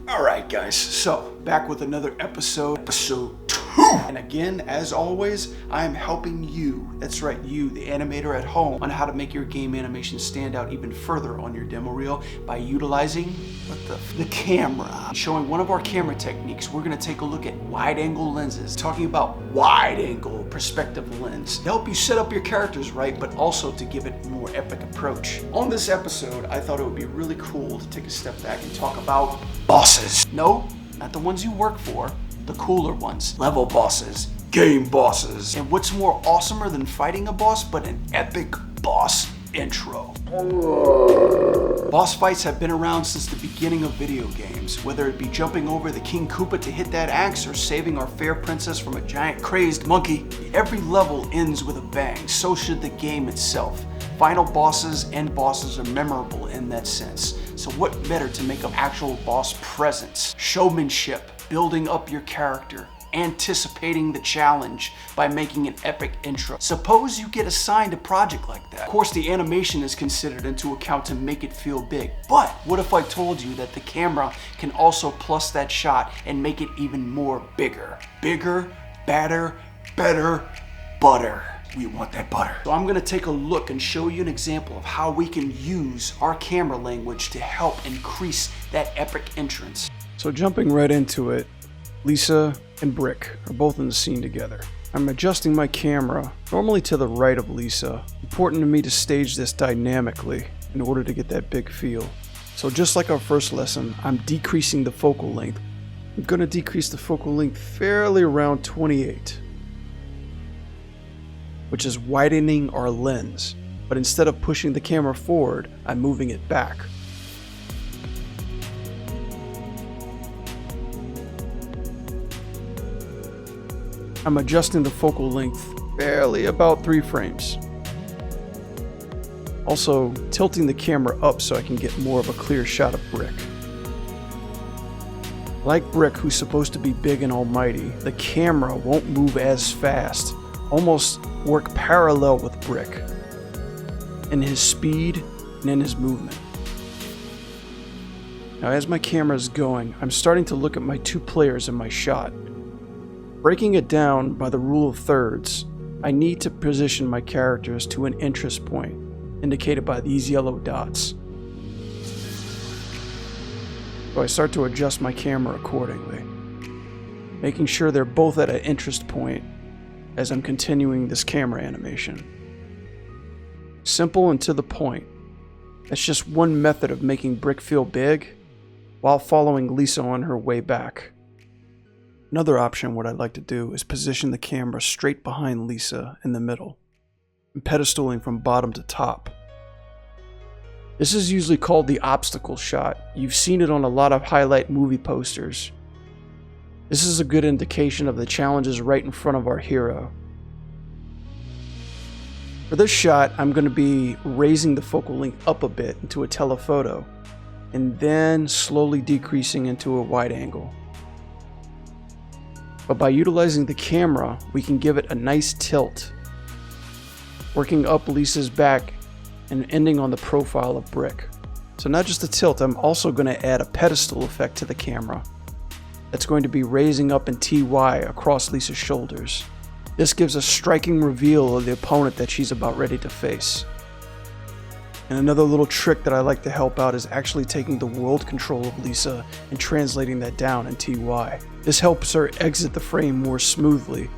Alright guys, so back with another episode 2. And again, as always, I am helping you, that's right, you, the animator at home, on how to make your game animation stand out even further on your demo reel by utilizing the camera. Showing one of our camera techniques, we're going to take a look at wide angle lenses, talking about wide angle perspective lens to help you set up your characters right, but also to give it a more epic approach. On this episode, I thought it would be really cool to take a step back and talk about bosses. No, not the ones you work for, the cooler ones. Level bosses, game bosses. And what's more awesomer than fighting a boss but an epic boss intro? Boss fights have been around since the beginning of video games, whether it be jumping over the King Koopa to hit that axe or saving our fair princess from a giant crazed monkey. Every level ends with a bang, so should the game itself. Final bosses and bosses are memorable in that sense. So what better to make an actual boss presence? Showmanship, building up your character, anticipating the challenge by making an epic intro. Suppose you get assigned a project like that. Of course, the animation is considered into account to make it feel big. But what if I told you that the camera can also plus that shot and make it even more bigger? Bigger, badder, better, butter. We want that butter. So I'm gonna take a look and show you an example of how we can use our camera language to help increase that epic entrance. So jumping right into it, Lisa and Brick are both in the scene together. I'm adjusting my camera, normally to the right of Lisa. Important to me to stage this dynamically in order to get that big feel. So just like our first lesson, I'm decreasing the focal length. I'm gonna decrease the focal length fairly around 28. Which is widening our lens, but instead of pushing the camera forward, I'm moving it back. I'm adjusting the focal length barely about 3 frames. Also tilting the camera up so I can get more of a clear shot of Brick. Like Brick, who's supposed to be big and almighty, the camera won't move as fast, almost work parallel with Brick in his speed and in his movement. Now as my camera is going, I'm starting to look at my 2 players in my shot. Breaking it down by the rule of thirds, I need to position my characters to an interest point, indicated by these yellow dots. So I start to adjust my camera accordingly, making sure they're both at an interest point as I'm continuing this camera animation. Simple and to the point. That's just one method of making Brick feel big while following Lisa on her way back. Another option, what I'd like to do is position the camera straight behind Lisa in the middle and pedestaling from bottom to top. This is usually called the obstacle shot. You've seen it on a lot of highlight movie posters. This is a good indication of the challenges right in front of our hero. For this shot, I'm going to be raising the focal length up a bit into a telephoto, and then slowly decreasing into a wide angle. But by utilizing the camera, we can give it a nice tilt, working up Lisa's back and ending on the profile of Brick. So not just a tilt, I'm also going to add a pedestal effect to the camera. That's going to be raising up in TY across Lisa's shoulders. This gives a striking reveal of the opponent that she's about ready to face. And another little trick that I like to help out is actually taking the world control of Lisa and translating that down in TY. This helps her exit the frame more smoothly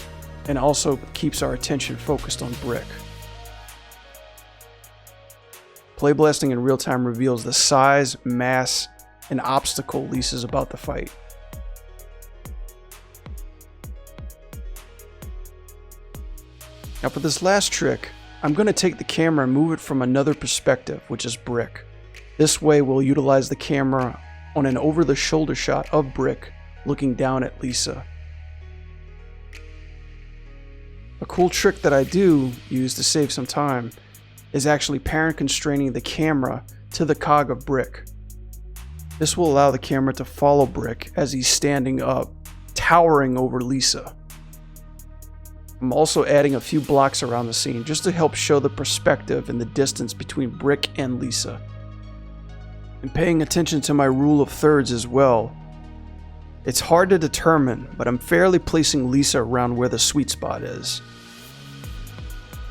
and also keeps our attention focused on Brick. Play blasting in real time reveals the size, mass, and obstacle Lisa's about to fight. Now for this last trick, I'm going to take the camera and move it from another perspective, which is Brick. This way we'll utilize the camera on an over-the-shoulder shot of Brick looking down at Lisa. A cool trick that I do use to save some time is actually parent constraining the camera to the cog of Brick. This will allow the camera to follow Brick as he's standing up, towering over Lisa. I'm also adding a few blocks around the scene just to help show the perspective and the distance between Brick and Lisa. And paying attention to my rule of thirds as well, It's hard to determine, but I'm fairly placing Lisa around where the sweet spot is.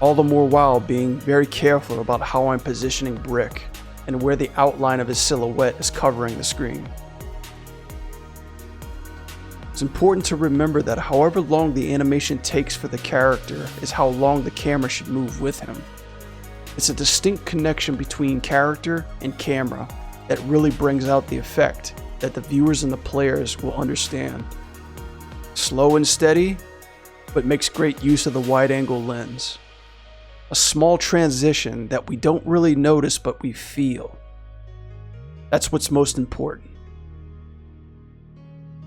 All the more while being very careful about how I'm positioning Brick and where the outline of his silhouette is covering the screen. It's important to remember that however long the animation takes for the character is how long the camera should move with him. It's a distinct connection between character and camera that really brings out the effect that the viewers and the players will understand. Slow and steady, but makes great use of the wide-angle lens. A small transition that we don't really notice but we feel. That's what's most important.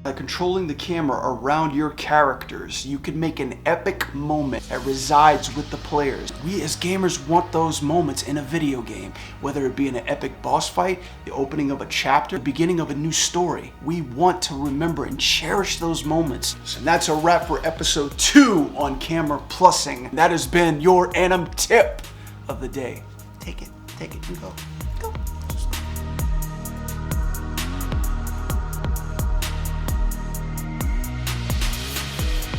By controlling the camera around your characters, you can make an epic moment that resides with the players. We as gamers want those moments in a video game, whether it be in an epic boss fight, the opening of a chapter, the beginning of a new story. We want to remember and cherish those moments. And that's a wrap for episode 2 on camera plussing. That has been your Anim tip of the day. Take it and go.